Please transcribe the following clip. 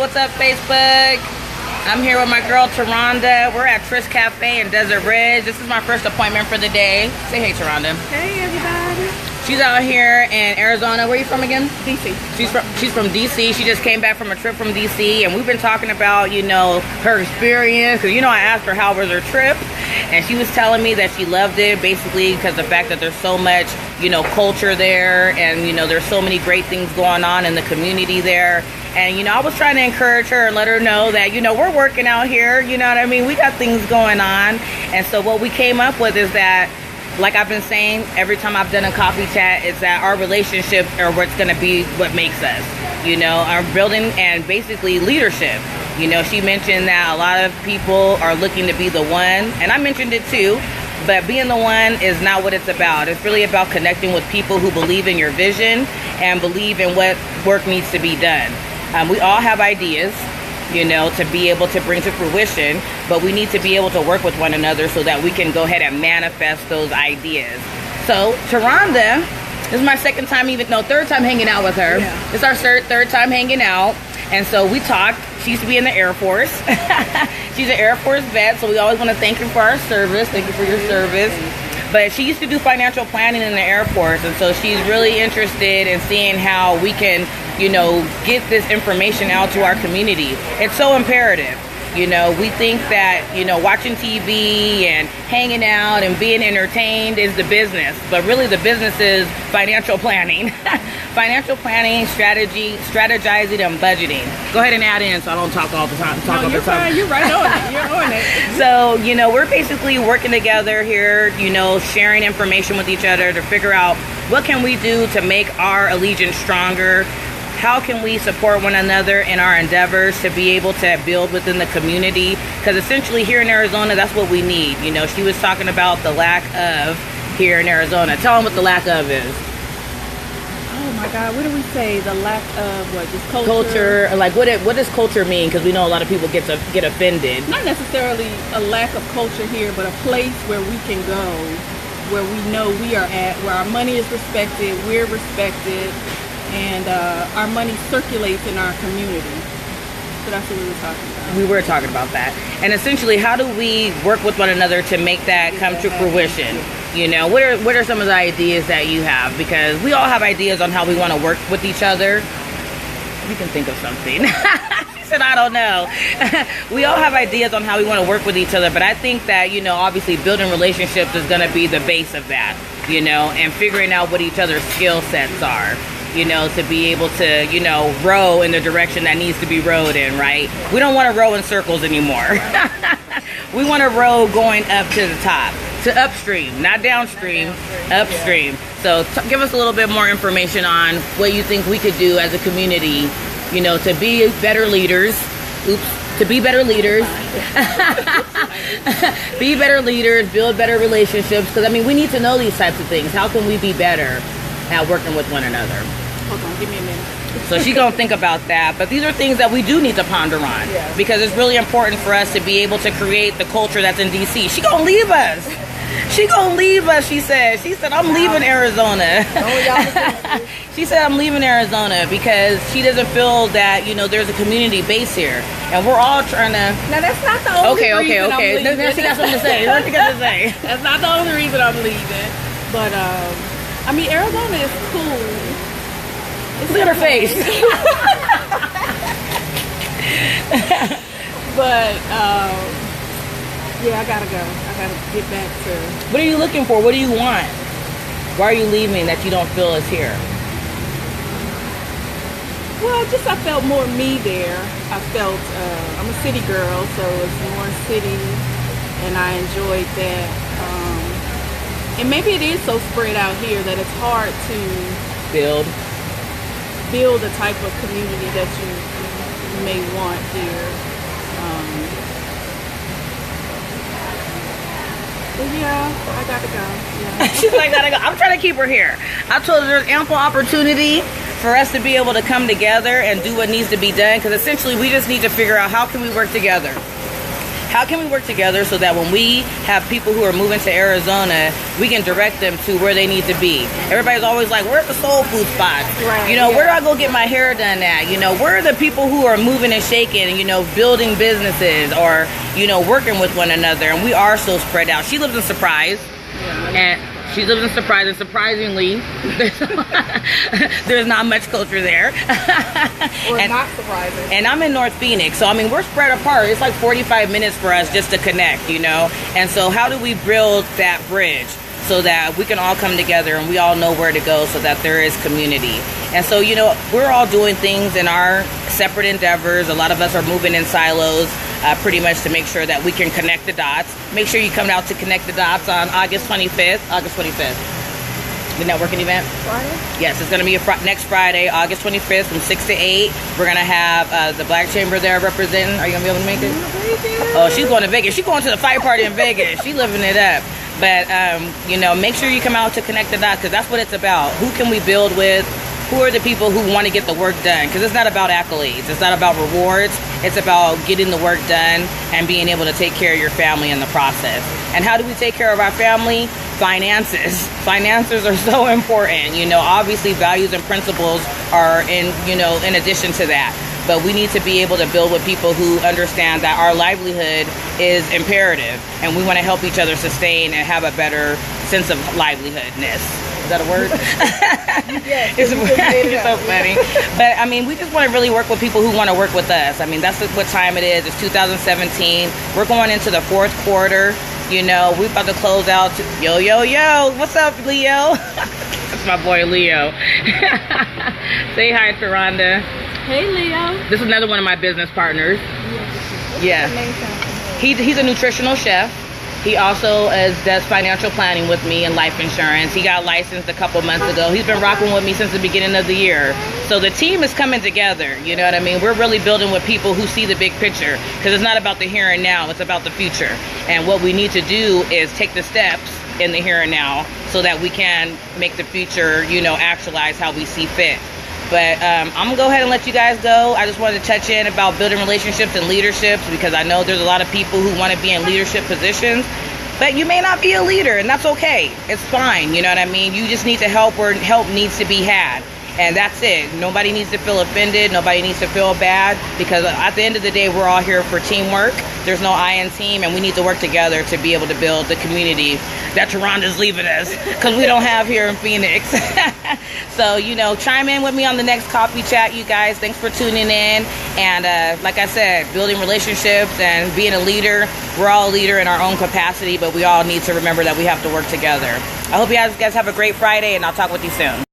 what's up, Facebook? I'm here with my girl, Taronda. We're at Tris Cafe in Desert Ridge. This is my first appointment for the day. Say hey, Taronda. Hey, everybody. She's out here in Arizona. Where are you from again? DC. She's from DC. She just came back from a trip from DC, and we've been talking about, you know, her experience. Because, you know, I asked her how was her trip, and she was telling me that she loved it, basically because the fact that there's so much, you know, culture there, and, you know, there's so many great things going on in the community there. And, you know, I was trying to encourage her and let her know that, you know, we're working out here, you know what I mean? We got things going on. And so what we came up with is that, like I've been saying, every time I've done a coffee chat, is that our relationships are what's going to be what makes us, you know, our building and basically leadership. You know, she mentioned that a lot of people are looking to be the one, and I mentioned it too, but being the one is not what it's about. It's really about connecting with people who believe in your vision and believe in what work needs to be done. We all have ideas, you know, to be able to bring to fruition, but we need to be able to work with one another so that we can go ahead and manifest those ideas. So, Taronda, this is my third time hanging out with her. Yeah. It's our third time hanging out. And so we talked. She used to be in the Air Force. She's an Air Force vet, so we always want to thank you for our service. Thank you for your service. But she used to do financial planning in the Air Force, and so she's really interested in seeing how we can, you know, get this information out to our community. It's so imperative. You know, we think that, you know, watching TV and hanging out and being entertained is the business, but really the business is financial planning. Financial planning, strategizing, and budgeting. Go ahead and add in so I don't talk all the time. You're fine. You're right on it. You're on it. So, you know, we're basically working together here, you know, sharing information with each other to figure out what can we do to make our allegiance stronger. How can we support one another in our endeavors to be able to build within the community? Because essentially here in Arizona, that's what we need. You know, she was talking about the lack of here in Arizona. Tell them what the lack of is. Oh my God, what do we say? The lack of what? Just culture? Culture, like what does culture mean? Because we know a lot of people get offended. Not necessarily a lack of culture here, but a place where we can go, where we know we are at, where our money is respected, we're respected, and our money circulates in our community. So that's what we were talking about. We were talking about that. And essentially, how do we work with one another to make that come to fruition? You know, what are some of the ideas that you have? Because we all have ideas on how we want to work with each other. You can think of something. She said, I don't know. We all have ideas on how we want to work with each other, but I think that, you know, obviously building relationships is going to be the base of that, you know, and figuring out what each other's skill sets are. You know, to be able to, you know, row in the direction that needs to be rowed in, right? We don't want to row in circles anymore. We want to row going up to the top, to upstream, not downstream, upstream. So give us a little bit more information on what you think we could do as a community, you know, to be better leaders. To be better leaders. Be better leaders, build better relationships. Because, I mean, we need to know these types of things. How can we be better at working with one another? Hold on, give me a minute. So she's gonna think about that, but these are things that we do need to ponder on, because it's really important for us to be able to create the culture that's in DC. She gonna leave us. She gonna leave us, she said. She said, I'm leaving Arizona. She said, I'm leaving Arizona because she doesn't feel that, you know, there's a community base here. And we're all trying to... Now, that's not the only reason I'm leaving. Now she got something to say. What you got to say? That's not the only reason I'm leaving. But, I mean, Arizona is cool. Look at her face. But, yeah, I gotta go. I gotta get back to... What are you looking for? What do you want? Why are you leaving that you don't feel is here? Well, just I felt more me there. I felt, I'm a city girl, so it's more city, and I enjoyed that. And maybe it is so spread out here that it's hard to build the type of community that you may want here. But yeah, I gotta go. Yeah. She's like, gotta go. I'm trying to keep her here. I told her there's ample opportunity for us to be able to come together and do what needs to be done, because essentially we just need to figure out how can we work together. how can we work together so that when we have people who are moving to Arizona, we can direct them to where they need to be. Everybody's always like, where's the soul food spots? Right, you know, yeah. where do I go get my hair done at? You know, where are the people who are moving and shaking and, you know, building businesses or, you know, working with one another? And we are so spread out. She lives in Surprise. And she lives in Surprise, and surprisingly, there's not much culture there. Or not surprising. And I'm in North Phoenix, so I mean, we're spread apart. It's like 45 minutes for us just to connect, you know? And so how do we build that bridge so that we can all come together and we all know where to go so that there is community? And so, you know, we're all doing things in our separate endeavors. A lot of us are moving in silos, pretty much to make sure that we can connect the dots. Make sure you come out to connect the dots on August 25th. The networking event. Friday? Yes, it's going to be next Friday, August 25th from 6 to 8. We're going to have the Black Chamber there representing. Are you going to be able to make it? Oh, she's going to Vegas. She's going to the fight party in Vegas. She's living it up. But, you know, make sure you come out to connect the dots because that's what it's about. Who can we build with? Who are the people who want to get the work done? Because it's not about accolades. It's not about rewards. It's about getting the work done and being able to take care of your family in the process. And how do we take care of our family? Finances. Finances are so important. You know, obviously values and principles are in addition to that. But we need to be able to build with people who understand that our livelihood is imperative. And we want to help each other sustain and have a better sense of livelihoodness. Is that a word? Yes, It's so funny. But I mean, we just want to really work with people who want to work with us. I mean, that's what time it is. It's 2017. We're going into the fourth quarter. You know, we're about to close out. Yo, yo, yo. What's up, Leo? That's my boy, Leo. Say hi to Rhonda. Hey, Leo. This is another one of my business partners. Yeah. He's a nutritional chef. He also does financial planning with me and life insurance. He got licensed a couple months ago. He's been rocking with me since the beginning of the year. So the team is coming together, you know what I mean? We're really building with people who see the big picture because it's not about the here and now, it's about the future. And what we need to do is take the steps in the here and now so that we can make the future, you know, actualize how we see fit. But I'm going to go ahead and let you guys go. I just wanted to touch in about building relationships and leaderships because I know there's a lot of people who want to be in leadership positions. But you may not be a leader, and that's okay. It's fine, you know what I mean? You just need to help where help needs to be had. And that's it. Nobody needs to feel offended. Nobody needs to feel bad because at the end of the day, we're all here for teamwork. There's no I in team, and we need to work together to be able to build the community that Taronda's leaving us because we don't have here in Phoenix. So, you know, chime in with me on the next coffee chat, you guys. Thanks for tuning in. And like I said, building relationships and being a leader. We're all a leader in our own capacity, but we all need to remember that we have to work together. I hope you guys have a great Friday, and I'll talk with you soon.